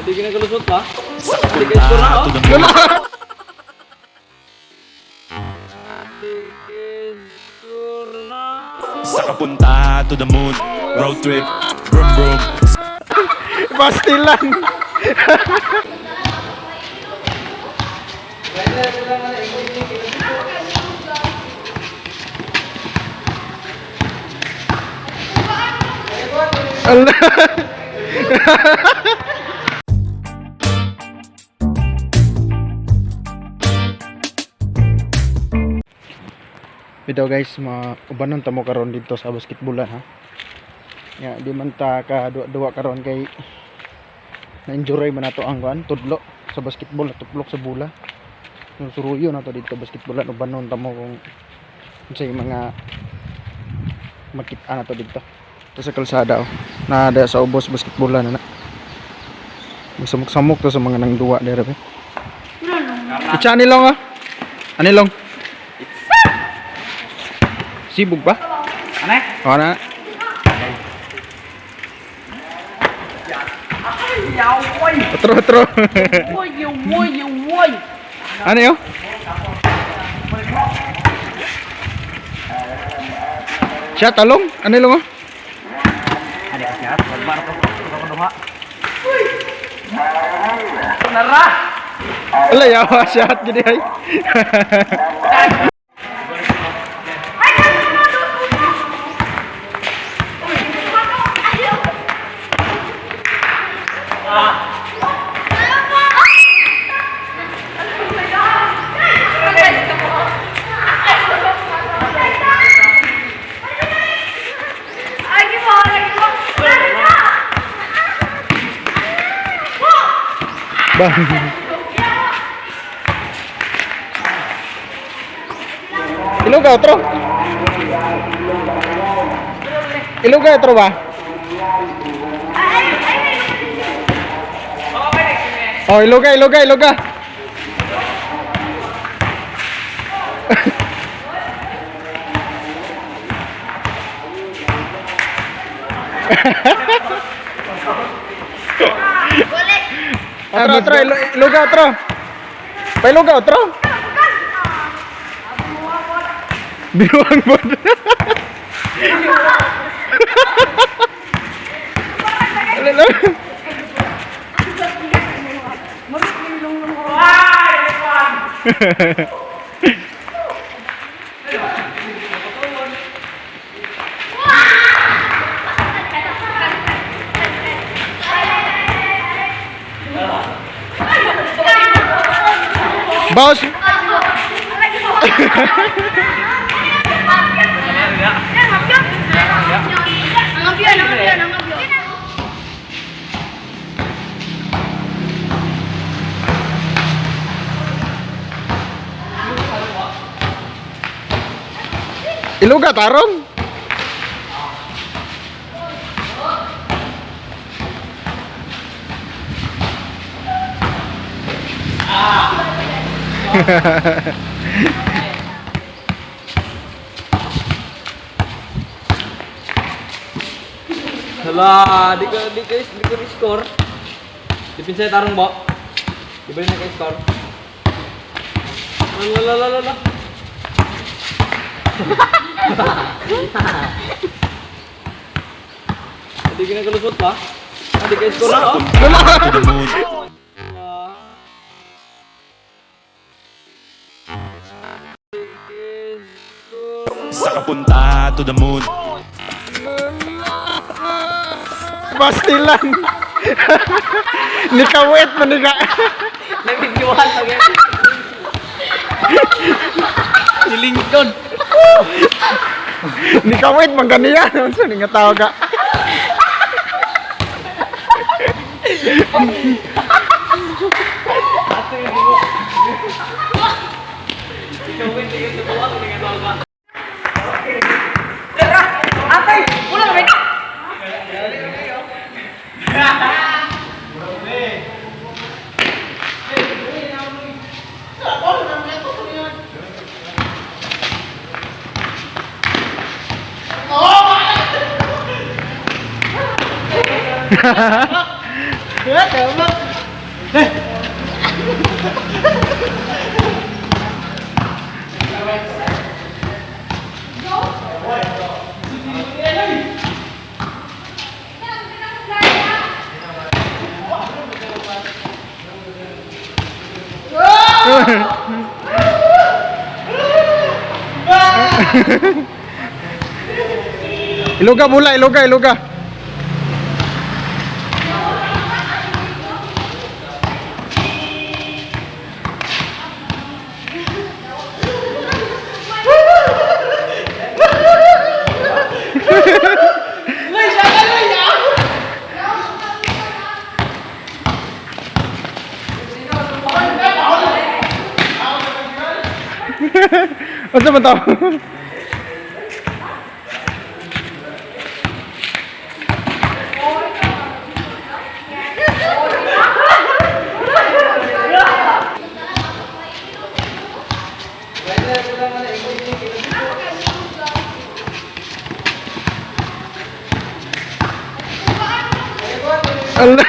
Hindi kinakalusot pa. Hindi kayo score na, oh. Saka punta to the moon. Road trip. Brum brum. Pastilan. Allah. Ito guys, ubanon ta mo karon dito sa basketballan ha. Ya, di man ta ka duwa karon kay na-injury man nato ang kuan tudlo sa basketball, tuplok sa bula. Yung suruyo na to dito basketballan, ubanon ta mo kung unsay mga makita na to dito. Ito sa kalsada oh. Na ada sa ubos basketballan na. Samok-samok to sa mga nang duwa dere. Itsa nilong ah. Anilong? Sibuk ba? Aneh? O na. Otro. Ano yun? Siya talong? Ano yung mo? Ada kasih baru kedua. Nara. Ala yawa siya gini ay. Bang. Iluga otro. Iluga otro ba? Oh, iluga. Otro, iluga otro. Pailuga otro. Biruang mo. Bos. Iluga tarong. Hala, di ko score. Di pinsay tarong bo. Di ba na kay score? Lala. Hindi kinakalusot pa. Hindi kay score na, oh. To the moon. Saka punta to the moon. Pastilan. Nikawet man nika. Nabigyan lagi. Si Lincoln. Nikawet man ganiya. Unsa ni nga tawag ka? Hahaha. Iluga mula, iluga. Masa man tao? Allah.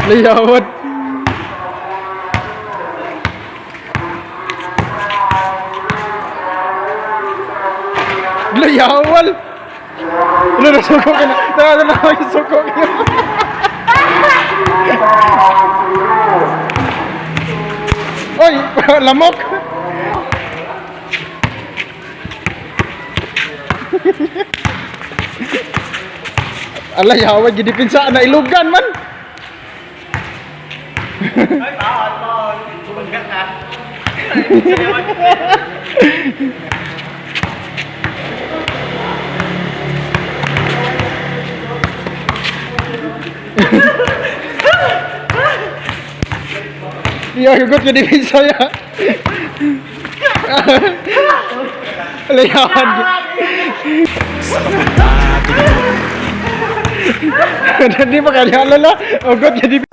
Liyawat. Liyawal. Ano na suko ka na? Tara na yung suko ka. Oy, lamok. Alay, hawag gidi pinsa na ilugan man. Ay, bawal. Bumangga ka. Ya, hugot gidi pinsa ya. Alay, hawag. Sa kapunta to the moon. Hindi pa kaya alala. Hugot gidi